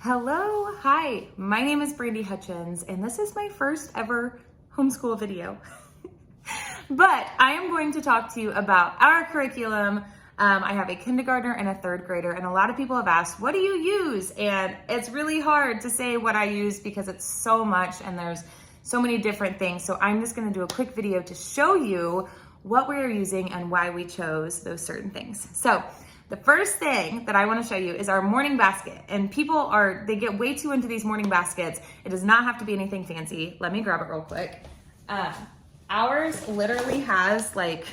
Hello, hi, my name is Brandy Hutchins, and this is my first ever homeschool video. But I am going to talk to you about our curriculum. I have a kindergartner and a third grader, and a lot of people have asked, what do you use? And it's really hard to say what I use because it's so much and there's so many different things. So I'm just gonna do a quick video to show you what we're using and why we chose those certain things. So the first thing that I want to show you is our morning basket. And they get way too into these morning baskets. It does not have to be anything fancy. Let me grab it real quick. Ours literally has like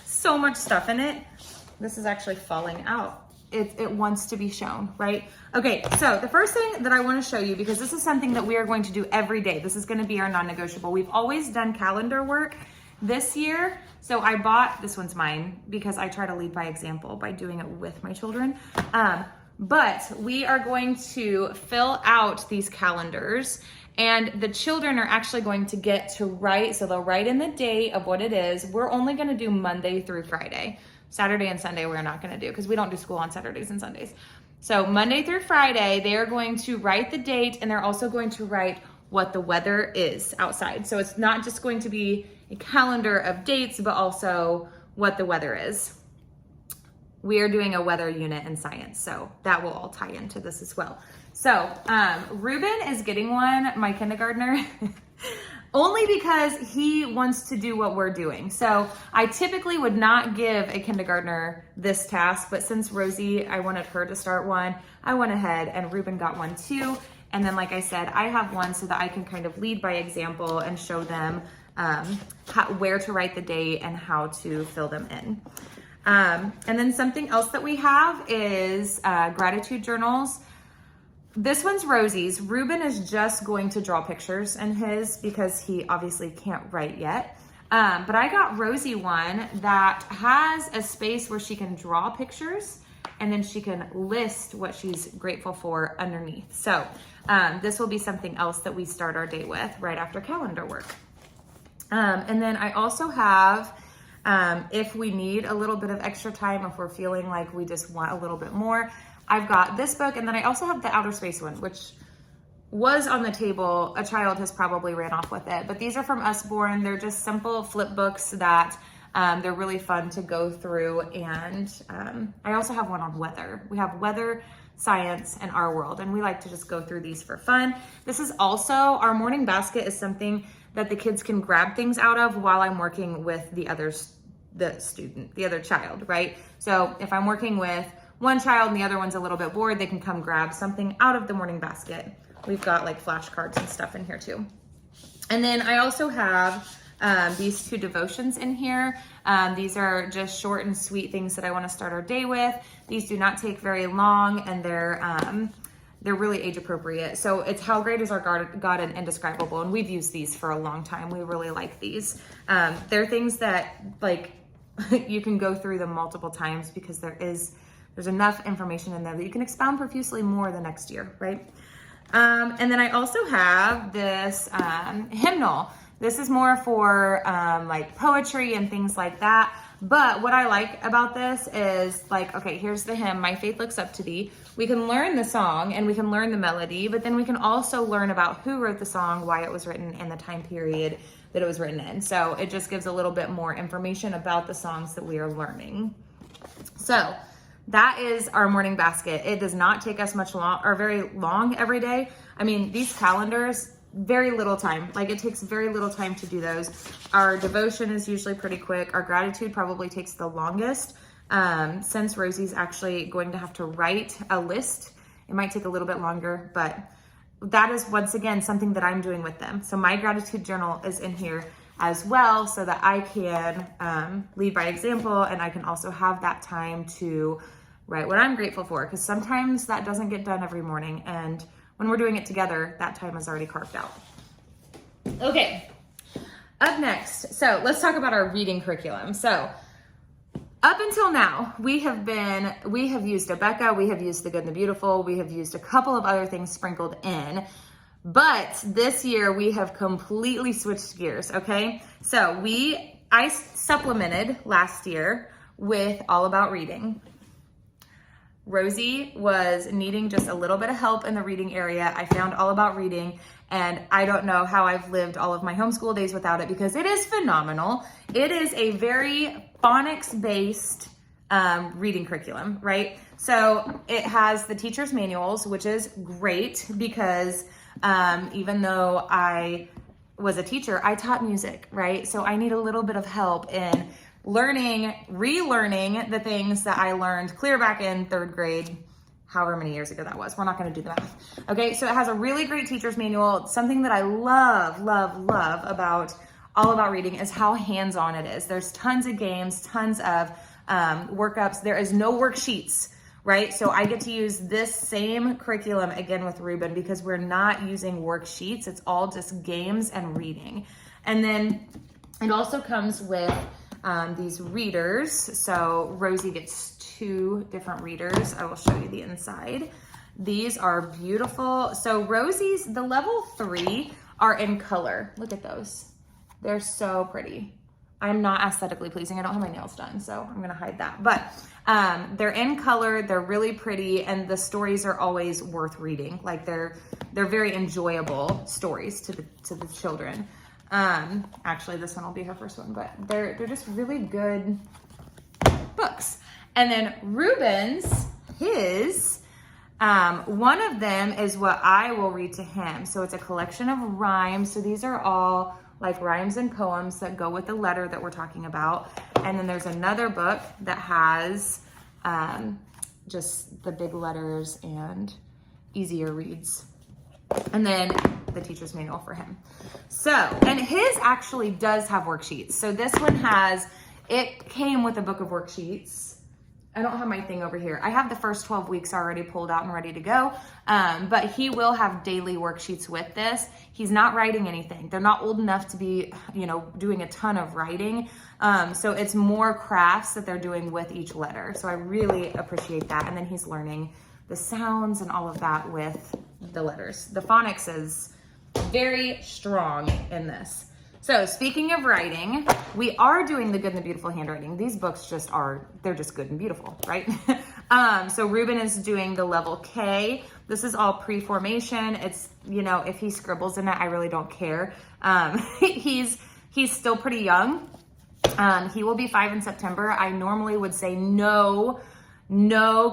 so much stuff in it. This is actually falling out. It wants to be shown, right? Okay, so the first thing that I want to show you, because this is something that we are going to do every day. This is going to be our non-negotiable. We've always done calendar work. This year, so I bought, this one's mine because I try to lead by example by doing it with my children. But we are going to fill out these calendars, and the children are actually going to get to write. So they'll write in the date of what it is. We're only going to do Monday through Friday. Saturday and Sunday we're not going to do because we don't do school on Saturdays and Sundays. So Monday through Friday, they are going to write the date, and they're also going to write what the weather is outside. So it's not just going to be a calendar of dates, but also what the weather is. We are doing a weather unit in science, so that will all tie into this as well. So Ruben is getting one, my kindergartner, only because he wants to do what we're doing. So I typically would not give a kindergartner this task, but since Rosie, I wanted her to start one, I went ahead and Ruben got one too. And then, like I said, I have one so that I can kind of lead by example and show them where to write the date and how to fill them in. And then something else that we have is gratitude journals. This one's Rosie's. Ruben is just going to draw pictures in his because he obviously can't write yet. But I got Rosie one that has a space where she can draw pictures and then she can list what she's grateful for underneath. So this will be something else that we start our day with right after calendar work. And then I also have, if we need a little bit of extra time, if we're feeling like we just want a little bit more, I've got this book. And then I also have the outer space one, which was on the table. A child has probably ran off with it, but these are from Usborne. They're just simple flip books that they're really fun to go through. And I also have one on weather. We have weather, science, and our world. And we like to just go through these for fun. This is also, our morning basket is something that the kids can grab things out of while I'm working with the other child, right? So if I'm working with one child and the other one's a little bit bored, they can come grab something out of the morning basket. We've got like flashcards and stuff in here too. And then I also have these two devotions in here. These are just short and sweet things that I want to start our day with. These do not take very long, and they're really age appropriate. So it's How Great Is Our God and Indescribable. And we've used these for a long time. We really like these. They're things that like you can go through them multiple times because there's enough information in there that you can expound profusely more the next year, right? And then I also have this hymnal. This is more for like poetry and things like that. But what I like about this is like, okay, here's the hymn, My Faith Looks Up to Thee. We can learn the song and we can learn the melody, but then we can also learn about who wrote the song, why it was written, and the time period that it was written in. So it just gives a little bit more information about the songs that we are learning. So that is our morning basket. It does not take us very long every day. I mean, these calendars, very little time. Like it takes very little time to do those. Our devotion is usually pretty quick. Our gratitude probably takes the longest. Since Rosie's actually going to have to write a list, it might take a little bit longer, but that is once again something that I'm doing with them. So my gratitude journal is in here as well so that I can lead by example, and I can also have that time to write what I'm grateful for, because sometimes that doesn't get done every morning, and when we're doing it together, that time is already carved out. Okay, up next, so let's talk about our reading curriculum. So up until now, we have used Abeka, we have used The Good and the Beautiful, we have used a couple of other things sprinkled in, but this year we have completely switched gears, okay? So I supplemented last year with All About Reading. Rosie was needing just a little bit of help in the reading area. I found All About Reading, and I don't know how I've lived all of my homeschool days without it because it is phenomenal. It is a very phonics-based reading curriculum, right? So it has the teacher's manuals, which is great because even though I was a teacher, I taught music, right? So I need a little bit of help in relearning the things that I learned clear back in 3rd grade, however many years ago that was. We're not going to do the math. Okay, so it has a really great teacher's manual. Something that I love about All About Reading is how hands-on it is. There's tons of games, tons of workups. There is no worksheets, right? So I get to use this same curriculum again with Ruben because we're not using worksheets. It's all just games and reading. And then it also comes with these readers. So Rosie gets 2 different readers. I will show you the inside. These are beautiful. So Rosie's, the level 3 are in color. Look at those. They're so pretty. I'm not aesthetically pleasing. I don't have my nails done, so I'm gonna hide that. But they're in color, they're really pretty, and the stories are always worth reading. Like they're very enjoyable stories to the children. Actually, this one will be her first one, but they're just really good books. And then Ruben's, one of them is what I will read to him. So it's a collection of rhymes. So these are all like rhymes and poems that go with the letter that we're talking about. And then there's another book that has just the big letters and easier reads. And then the teacher's manual for him. So, and his actually does have worksheets. So this one it came with a book of worksheets. I don't have my thing over here. I have the first 12 weeks already pulled out and ready to go. But he will have daily worksheets with this. He's not writing anything. They're not old enough to be, doing a ton of writing. So it's more crafts that they're doing with each letter. So I really appreciate that. And then he's learning the sounds and all of that with the letters. The phonics is very strong in this. So speaking of writing, we are doing the Good and the Beautiful handwriting. These books they're just good and beautiful, right? So Ruben is doing the level K. This is all pre-formation. It's, if he scribbles in it, I really don't care. He's still pretty young. He will be 5 in September. I normally would say no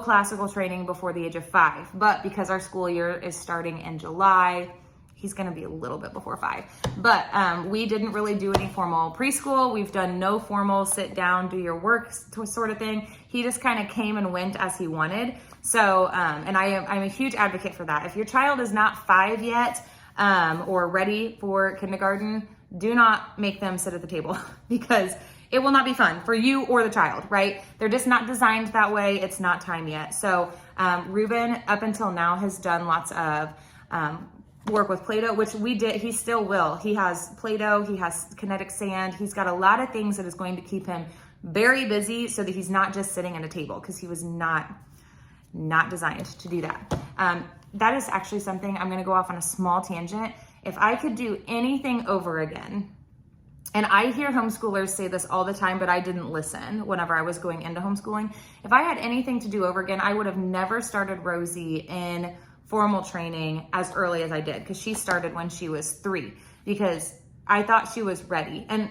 classical training before the age of 5, but because our school year is starting in July, he's going to be a little bit before 5. But we didn't really do any formal preschool. We've done no formal sit down, do your work sort of thing. He just kind of came and went as he wanted. So, and I'm a huge advocate for that. If your child is not 5 yet or ready for kindergarten, do not make them sit at the table because it will not be fun for you or the child, right? They're just not designed that way. It's not time yet. So Ruben, up until now, has done lots of work with Play-Doh, which we did. He still will. He has Play-Doh, he has kinetic sand. He's got a lot of things that is going to keep him very busy so that he's not just sitting at a table because he was not designed to do that. That is actually something, I'm gonna go off on a small tangent. If I could do anything over again, and I hear homeschoolers say this all the time, but I didn't listen whenever I was going into homeschooling. If I had anything to do over again, I would have never started Rosie in formal training as early as I did because she started when she was 3 because I thought she was ready. And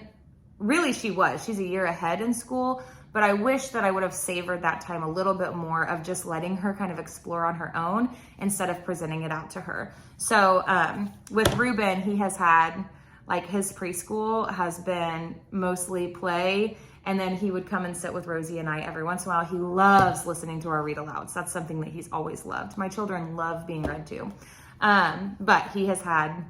really she was. She's a year ahead in school, but I wish that I would have savored that time a little bit more of just letting her kind of explore on her own instead of presenting it out to her. So with Ruben, he has had, like, his preschool has been mostly play, and then he would come and sit with Rosie and I every once in a while. He loves listening to our read alouds. That's something that he's always loved. My children love being read to. But he has had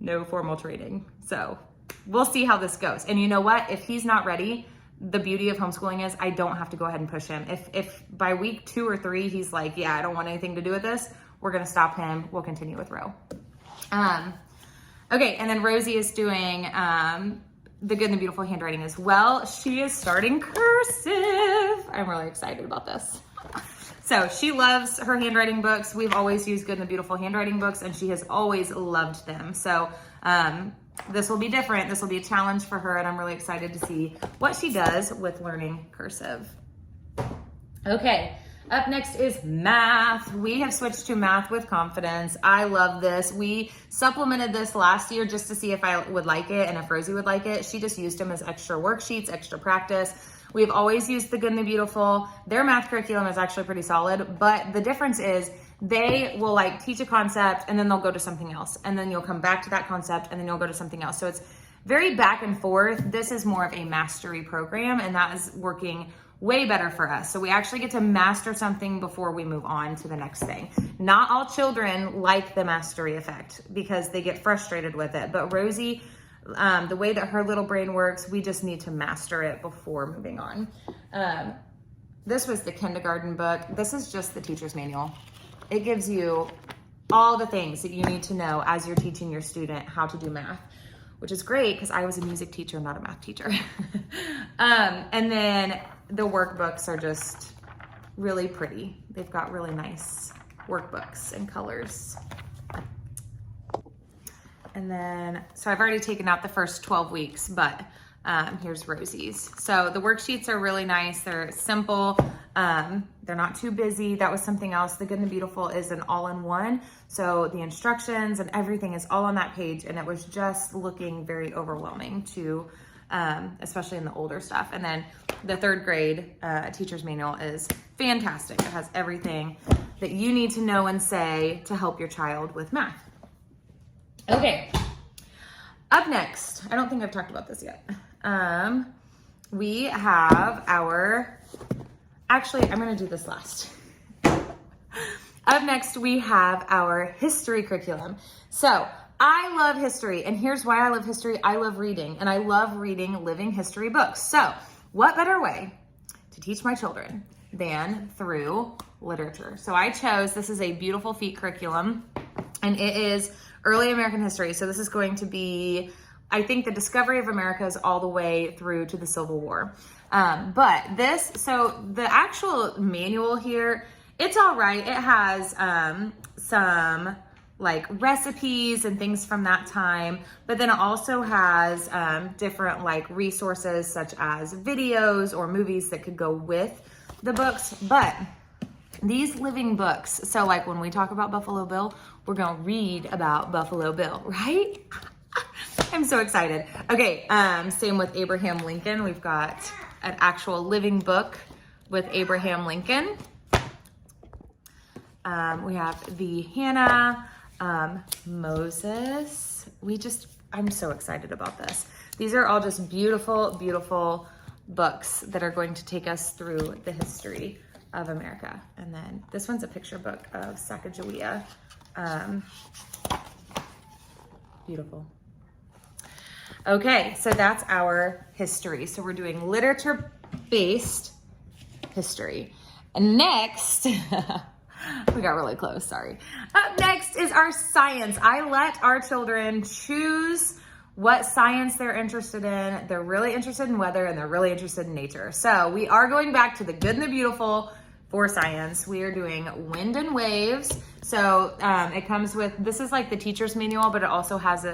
no formal training. So we'll see how this goes. And you know what? If he's not ready, the beauty of homeschooling is I don't have to go ahead and push him. If by week 2 or 3, he's like, yeah, I don't want anything to do with this, we're going to stop him. We'll continue with Ro. Okay, and then Rosie is doing the Good and the Beautiful handwriting as well. She is starting cursive. I'm really excited about this. So she loves her handwriting books. We've always used Good and the Beautiful handwriting books, and she has always loved them. So this will be different. This will be a challenge for her, and I'm really excited to see what she does with learning cursive. Okay, Up next is math. We have switched to math with confidence. I love this. We supplemented this last year just to see if I would like it and if Rosie would like it. She just used them as extra worksheets, extra practice. We've always used the Good and the Beautiful. Their math curriculum is actually pretty solid, but the difference is they will like teach a concept and then they'll go to something else. And then you'll come back to that concept and then you'll go to something else. So it's very back and forth. This is more of a mastery program, and that is working way better for us. So we actually get to master something before we move on to the next thing. Not all children like the mastery effect because they get frustrated with it. But Rosie, the way that her little brain works, we just need to master it before moving on. This was the kindergarten book. This is just the teacher's manual. It gives you all the things that you need to know as you're teaching your student how to do math, which is great because I was a music teacher, not a math teacher. And then the workbooks are just really pretty. They've got really nice workbooks and colors. And then, so I've already taken out the first 12 weeks, but here's Rosie's. So the worksheets are really nice. They're simple. They're not too busy. That was something else. The Good and the Beautiful is an all-in-one. So the instructions and everything is all on that page, and it was just looking very overwhelming to, especially in the older stuff. And then the third grade teacher's manual is fantastic. It has everything that you need to know and say to help your child with math. Okay, up next, I don't think I've talked about this yet. We have our, actually, I'm gonna do this last. Up next, we have our history curriculum. So I love history, and here's why I love history. I love reading, and I love reading living history books. So what better way to teach my children than through literature? So I chose, this is a Beautiful Feet curriculum, and it is early American history. So this is going to be, I think, the discovery of America is all the way through to the Civil War. But this, so the actual manual here, it's all right. It has some like recipes and things from that time, but then it also has different like resources such as videos or movies that could go with the books. But these living books, so like when we talk about Buffalo Bill, we're gonna read about Buffalo Bill, right? I'm so excited. Okay, same with Abraham Lincoln. We've got an actual living book with Abraham Lincoln. We have the Hannah, Moses. I'm so excited about this. These are all just beautiful, beautiful books that are going to take us through the history of America. And then this one's a picture book of Sacagawea. Beautiful. Okay, so that's our history. So we're doing literature-based history. And next, we got really close, sorry. Up next is our science. I let our children choose what science they're interested in. They're really interested in weather and they're really interested in nature. So we are going back to the Good and the Beautiful for science. We are doing wind and waves. So it comes with, this is like the teacher's manual, but it also has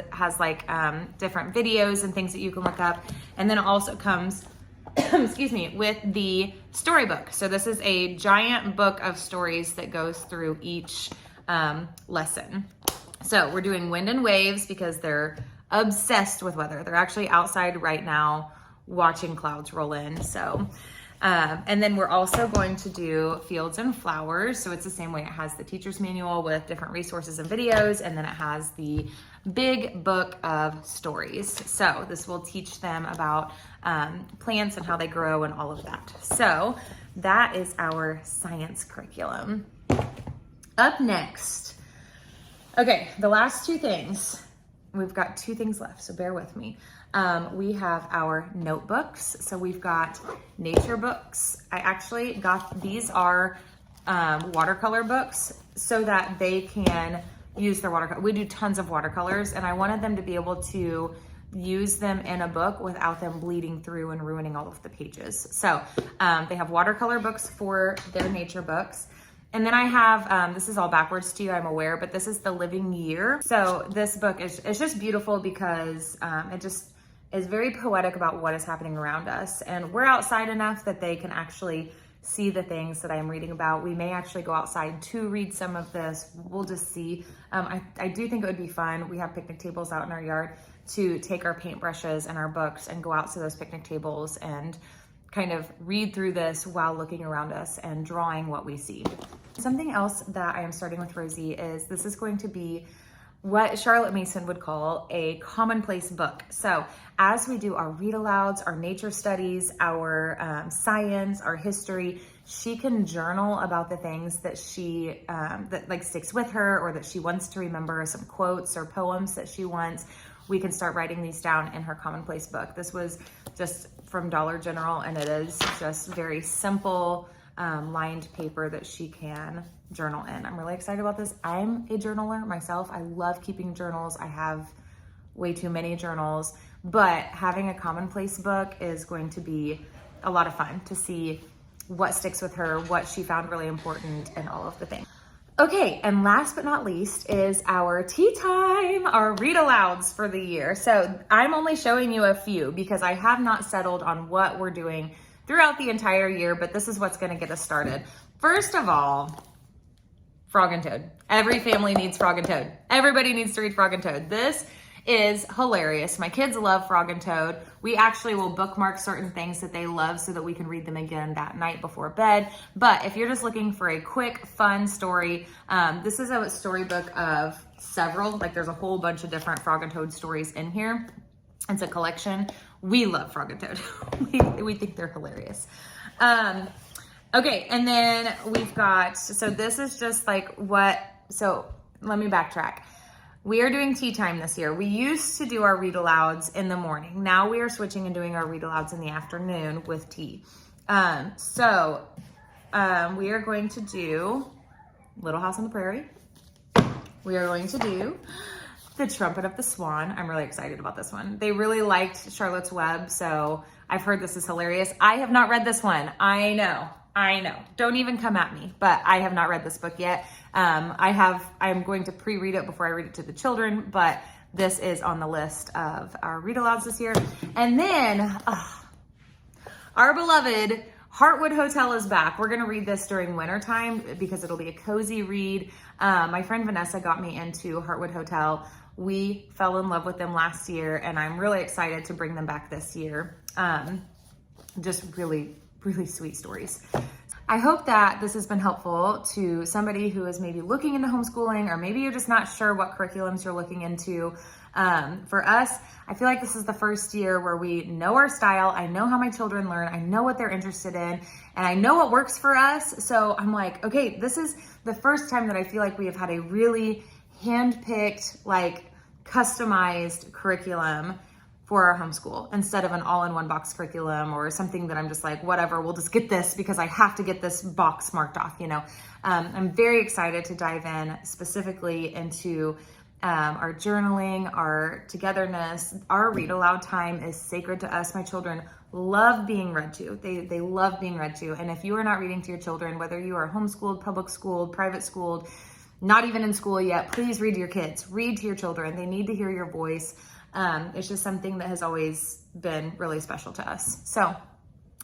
like different videos and things that you can look up. And then it also comes, excuse me, with the storybook. So this is a giant book of stories that goes through each lesson. So we're doing wind and waves because they're obsessed with weather. They're actually outside right now watching clouds roll in. So and then we're also going to do fields and flowers. So it's the same way. It has the teacher's manual with different resources and videos, and then it has the big book of stories. So this will teach them about plants and how they grow and all of that. So that is our science curriculum. Up next, okay, the last two things. We've got two things left, so bear with me. We have our notebooks. So we've got nature books. I actually got, these are watercolor books so that they can use their watercolor. We do tons of watercolors, and I wanted them to be able to use them in a book without them bleeding through and ruining all of the pages. So they have watercolor books for their nature books. And then I have, this is all backwards to you, I'm aware, but this is the living year. So this book is just beautiful because it just is very poetic about what is happening around us. And we're outside enough that they can actually see the things that I'm reading about. We may actually go outside to read some of this. We'll just see. I do think it would be fun. We have picnic tables out in our yard to take our paintbrushes and our books and go out to those picnic tables and kind of read through this while looking around us and drawing what we see. Something else that I am starting with Rosie is this is going to be what Charlotte Mason would call a commonplace book. So as we do our read alouds, our nature studies, our science, our history, she can journal about the things that she, that like sticks with her or that she wants to remember, some quotes or poems that she wants. We can start writing these down in her commonplace book. This was just from Dollar General, and it is just very simple, lined paper that she can journal in. I'm really excited about this. I'm a journaler myself. I love keeping journals. I have way too many journals, but having a commonplace book is going to be a lot of fun to see what sticks with her, what she found really important, and all of the things. Okay, and last but not least is our tea time, our read alouds for the year. So I'm only showing you a few because I have not settled on what we're doing throughout the entire year, but this is what's gonna get us started. First of all, Frog and Toad. Every family needs Frog and Toad. Everybody needs to read Frog and Toad. This is hilarious. My kids love Frog and Toad. We actually will bookmark certain things that they love so that we can read them again that night before bed. But if you're just looking for a quick, fun story, this is a storybook of several, like there's a whole bunch of different Frog and Toad stories in here. It's a collection. We love Frog and Toad. we think they're hilarious. Okay, and then we've got, so this is just like so let me backtrack. We are doing tea time this year. We used to do our read alouds in the morning. Now we are switching and doing our read alouds in the afternoon with tea. We are going to do Little House on the Prairie. We are going to do The Trumpet of the Swan. I'm really excited about this one. They really liked Charlotte's Web, so I've heard this is hilarious. I have not read this one. I know. Don't even come at me, but I have not read this book yet. I'm going to pre-read it before I read it to the children, but this is on the list of our read alouds this year. And then our beloved Heartwood Hotel is back. We're gonna read this during winter time because it'll be a cozy read. My friend Vanessa got me into Heartwood Hotel. We fell in love with them last year, and I'm really excited to bring them back this year. Just really sweet stories. I hope that this has been helpful to somebody who is maybe looking into homeschooling, or maybe you're just not sure what curriculums you're looking into. For us, I feel like this is the first year where we know our style. I know how my children learn. I know what they're interested in, and I know what works for us. So I'm like, okay, this is the first time that I feel like we have had a really hand-picked, like customized curriculum for our homeschool instead of an all-in-one box curriculum or something that I'm just like, whatever, we'll just get this because I have to get this box marked off, you know. I'm very excited to dive in specifically into our journaling, our togetherness. Our read aloud time is sacred to us. My children love being read to. They love being read to. And if you are not reading to your children, whether you are homeschooled, public schooled, private schooled, not even in school yet, please read to your kids. Read to your children. They need to hear your voice. It's just something that has always been really special to us. So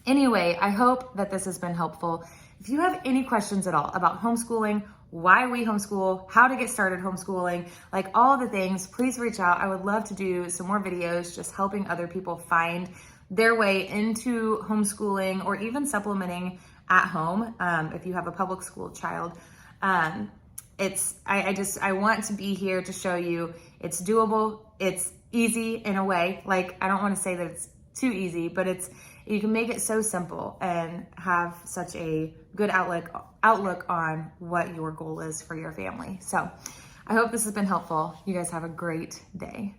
anyway, I hope that this has been helpful. If you have any questions at all about homeschooling, why we homeschool, how to get started homeschooling, like all the things, please reach out. I would love to do some more videos just helping other people find their way into homeschooling or even supplementing at home if you have a public school child. I want to be here to show you it's doable, it's easy in a way. Like, I don't want to say that it's too easy, but you can make it so simple and have such a good outlook on what your goal is for your family. So I hope this has been helpful. You guys have a great day.